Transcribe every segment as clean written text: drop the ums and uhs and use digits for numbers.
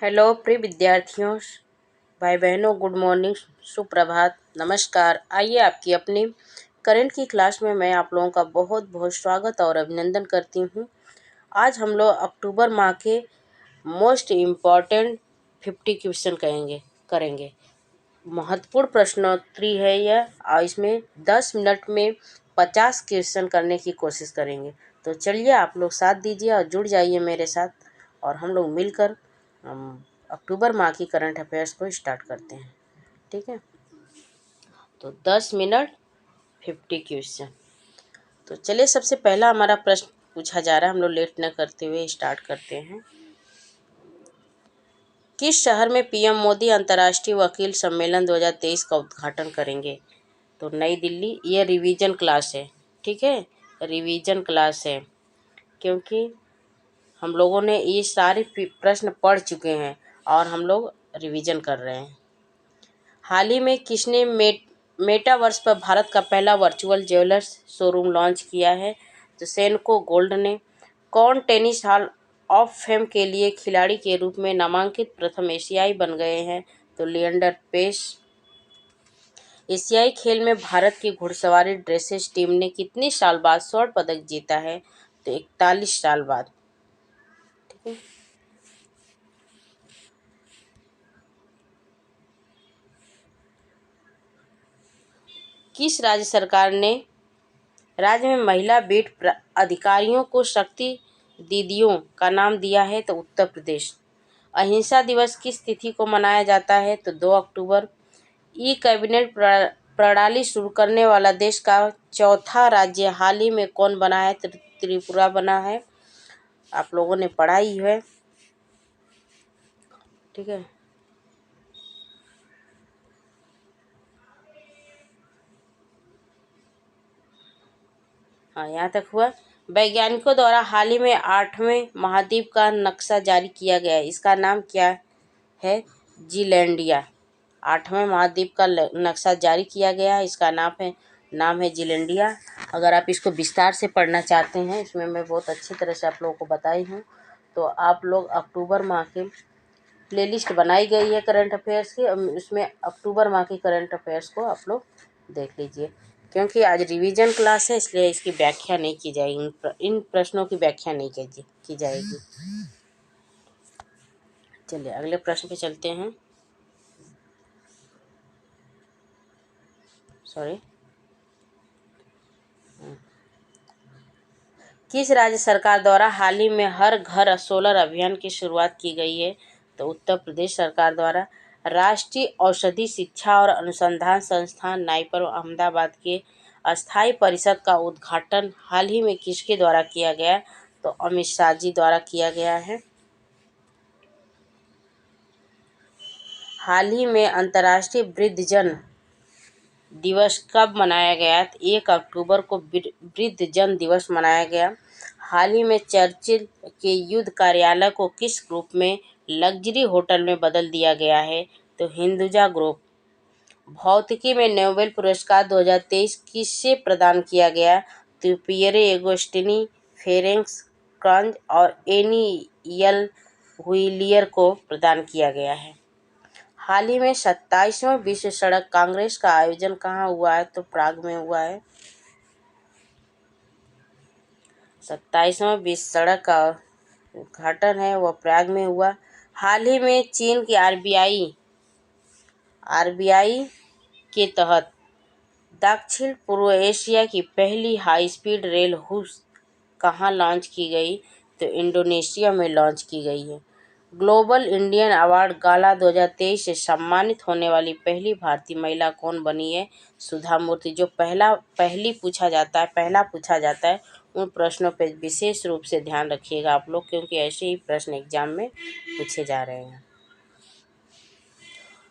Hello प्रिय विद्यार्थियों, भाई बहनों, गुड मॉर्निंग, सुप्रभात, नमस्कार। आइए आपकी अपनी करंट की क्लास में मैं आप लोगों का बहुत बहुत स्वागत और अभिनंदन करती हूँ। आज हम लोग अक्टूबर माह के मोस्ट इम्पॉर्टेंट 50 क्वेश्चन करेंगे। महत्वपूर्ण प्रश्नोत्तरी है यह, और इसमें 10 मिनट में 50 क्वेश्चन करने की कोशिश करेंगे। तो चलिए आप लोग साथ दीजिए और जुड़ जाइए मेरे साथ, और हम लोग मिलकर अक्टूबर माह की करंट अफेयर्स को स्टार्ट करते हैं। ठीक है, तो 10 मिनट 50 क्वेश्चन। तो चलिए, सबसे पहला हमारा प्रश्न पूछा जा रहा है, हम लोग लेट न करते हुए स्टार्ट करते हैं। किस शहर में पीएम मोदी अंतर्राष्ट्रीय वकील सम्मेलन 2023 का उद्घाटन करेंगे? तो नई दिल्ली। ये रिवीजन क्लास है, ठीक है, रिवीजन क्लास है, क्योंकि हम लोगों ने ये सारे प्रश्न पढ़ चुके हैं और हम लोग रिवीजन कर रहे हैं। हाल ही में किसने मेटावर्स पर भारत का पहला वर्चुअल ज्वेलर्स शोरूम लॉन्च किया है? तो सेनको गोल्ड ने। कौन टेनिस हॉल ऑफ फेम के लिए खिलाड़ी के रूप में नामांकित प्रथम एशियाई बन गए हैं? तो लिएंडर पेस। एशियाई खेल में भारत की घुड़सवारी ड्रेसेस टीम ने कितने साल बाद स्वर्ण पदक जीता है? तो 41 साल बाद। ठीक है, किस राज्य में महिला बीट अधिकारियों को शक्ति दीदियों का नाम दिया है? तो उत्तर प्रदेश। अहिंसा दिवस किस तिथि को मनाया जाता है? तो 2 अक्टूबर। ई कैबिनेट प्रणाली शुरू करने वाला देश का चौथा राज्य हाल ही में कौन बना है? त्रिपुरा बना है। आप लोगों ने पढ़ा ही है, ठीक है। हाँ, यहाँ तक हुआ। वैज्ञानिकों द्वारा हाल ही में 8वें महाद्वीप का नक्शा जारी किया गया है, इसका नाम क्या है? जीलैंडिया। 8वें महाद्वीप का नक्शा जारी किया गया है, इसका नाम है जीलैंडिया। अगर आप इसको विस्तार से पढ़ना चाहते हैं, इसमें मैं बहुत अच्छी तरह से आप लोगों को बताई हूँ, तो आप लोग अक्टूबर माह के प्लेलिस्ट बनाई गई है करंट अफेयर्स की, उसमें अक्टूबर माह की करंट अफेयर्स को आप लोग देख लीजिए। क्योंकि आज रिवीजन क्लास है, इसलिए इसकी व्याख्या नहीं की जाएगी, इन प्रश्नों की व्याख्या नहीं की जाएगी। चलिए अगले प्रश्न पे चलते हैं। सॉरी, किस राज्य सरकार द्वारा हाल ही में हर घर सोलर अभियान की शुरुआत की गई है? तो उत्तर प्रदेश सरकार द्वारा। राष्ट्रीय औषधि शिक्षा और अनुसंधान संस्थान नाईपर अहमदाबाद के अस्थायी परिषद का उद्घाटन हाल ही में किसके द्वारा किया गया? तो अमित शाह जी द्वारा किया गया है। हाल ही में अंतर्राष्ट्रीय वृद्धजन दिवस कब मनाया गया? 1 अक्टूबर को वृद्धजन दिवस मनाया गया। हाल ही में चर्चिल के युद्ध कार्यालय को किस ग्रुप में लग्जरी होटल में बदल दिया गया है? तो हिंदुजा ग्रुप। भौतिकी में नोबेल पुरस्कार 2023 किससे प्रदान किया गया? तो पियरे एगोस्टिनी, फेरेंस क्रंज और एनी यल हुइलियर को प्रदान किया गया है। हाल ही में 27वां विश्व सड़क कांग्रेस का आयोजन कहाँ हुआ है? तो प्राग में हुआ है। 27वां विश्व सड़क का उद्घाटन है वह प्राग में हुआ। हाल ही में चीन की आरबीआई के तहत दक्षिण पूर्व एशिया की पहली हाई स्पीड रेल हुस कहाँ लॉन्च की गई? तो इंडोनेशिया में लॉन्च की गई है। ग्लोबल इंडियन अवार्ड गाला 2023 से सम्मानित होने वाली पहली भारतीय महिला कौन बनी है? सुधा मूर्ति। जो पहला पूछा जाता है उन प्रश्नों पर विशेष रूप से ध्यान रखिएगा आप लोग, क्योंकि ऐसे ही प्रश्न एग्जाम में पूछे जा रहे हैं।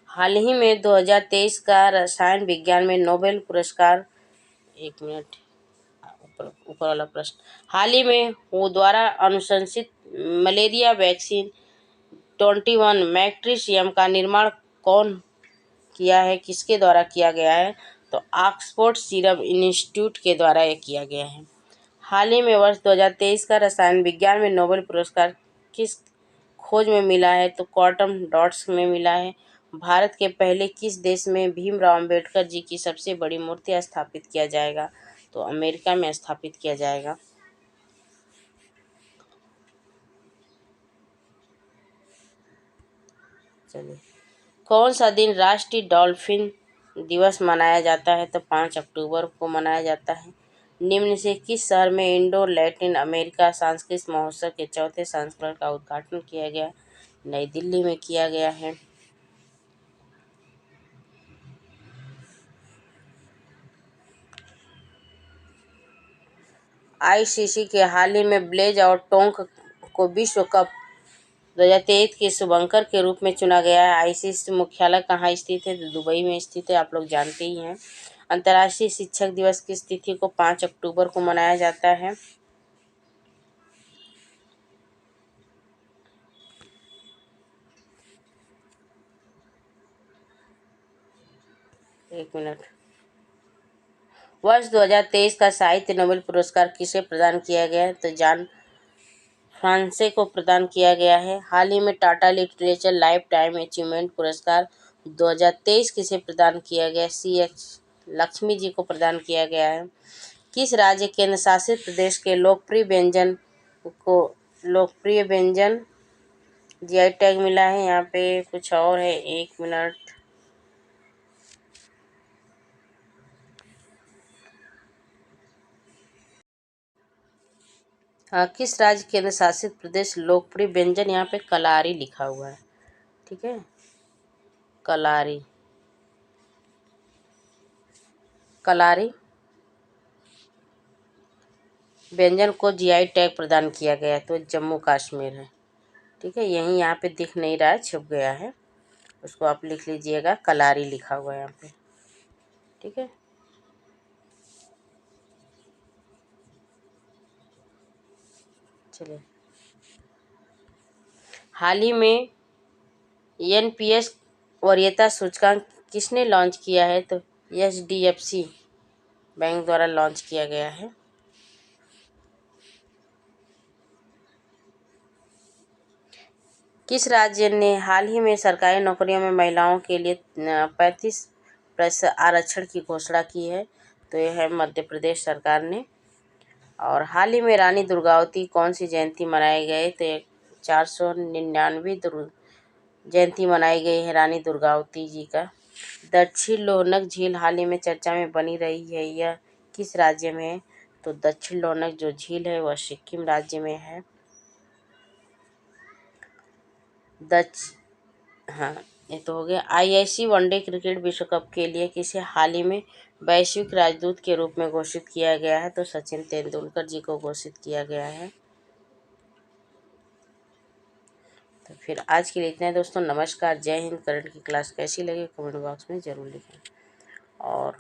हाल ही में 2023 का रसायन विज्ञान में नोबेल पुरस्कार, एक मिनट, ऊपर वाला प्रश्न। हाल ही में वो द्वारा अनुशंसित मलेरिया वैक्सीन 21 मैट्रिशियम का निर्माण कौन किया है, किसके द्वारा किया गया है? तो ऑक्सफोर्ड सीरम इंस्टीट्यूट के द्वारा यह किया गया है। हाल ही में वर्ष 2023 का रसायन विज्ञान में नोबेल पुरस्कार किस खोज में मिला है तो क्वांटम डॉट्स में मिला है। भारत के पहले किस देश में भीमराव अंबेडकर जी की सबसे बड़ी मूर्ति स्थापित किया जाएगा? तो अमेरिका में स्थापित किया जाएगा। चलिए, कौन सा दिन राष्ट्रीय डॉल्फिन दिवस मनाया जाता है? तो 5 अक्टूबर को मनाया जाता है। निम्न से किस शहर में इंडो लैटिन अमेरिका सांस्कृतिक महोत्सव के चौथे संस्करण का उद्घाटन किया गया? नई दिल्ली में किया गया है। आईसीसी के हाल ही में ब्लेज और टोंक को विश्व कप 2023 के शुभंकर के रूप में चुना गया है। आईसीसी मुख्यालय कहाँ स्थित है? तो दुबई में स्थित है, आप लोग जानते ही हैं। अंतर्राष्ट्रीय शिक्षक दिवस किस तिथि को 5 अक्टूबर को मनाया जाता है? एक मिनट। वर्ष 2023 का साहित्य नोबेल पुरस्कार किसे प्रदान किया गया है? तो जॉन फ्रांसे को प्रदान किया गया है। हाल ही में Tata literature life time achievement पुरस्कार 2023 किसे प्रदान किया गया? CH लक्ष्मी जी को प्रदान किया गया है। किस राज्य केंद्र शासित प्रदेश के लोकप्रिय व्यंजन जीआई टैग मिला है? यहाँ पे कुछ और है, एक मिनट। हाँ, किस राज्य केंद्र शासित प्रदेश लोकप्रिय व्यंजन, यहाँ पे कलारी लिखा हुआ है। ठीक है, कलारी कलारी व्यंजन को जीआई टैग प्रदान किया गया है, तो जम्मू कश्मीर है। ठीक है, यहीं यहाँ पे दिख नहीं रहा है, छुप गया है, उसको आप लिख लीजिएगा, कलारी लिखा हुआ है यहाँ पे। ठीक है, चलिए। हाल ही में एनपीएस वरीयता सूचकांक किसने लॉन्च किया है? तो एचडीएफसी बैंक द्वारा लॉन्च किया गया है। किस राज्य ने हाल ही में सरकारी नौकरियों में महिलाओं के लिए 35% आरक्षण की घोषणा की है? तो यह है मध्य प्रदेश सरकार ने। और हाल ही में रानी दुर्गावती कौन सी जयंती मनाई गई? तो 499 जयंती मनाई गई है रानी दुर्गावती जी का। दक्षिण लोहनक झील हाल ही में चर्चा में बनी रही है, यह किस राज्य में है? तो दक्षिण लोहनक जो झील है वह सिक्किम राज्य में है। हाँ, ये तो हो गया। आईआईसी वनडे क्रिकेट विश्व कप के लिए किसे हाल ही में वैश्विक राजदूत के रूप में घोषित किया गया है? तो सचिन तेंदुलकर जी को घोषित किया गया है। तो फिर आज के लिए इतना है दोस्तों। नमस्कार, जय हिंद। करंट की क्लास कैसी लगी कमेंट बॉक्स में ज़रूर लिखें। और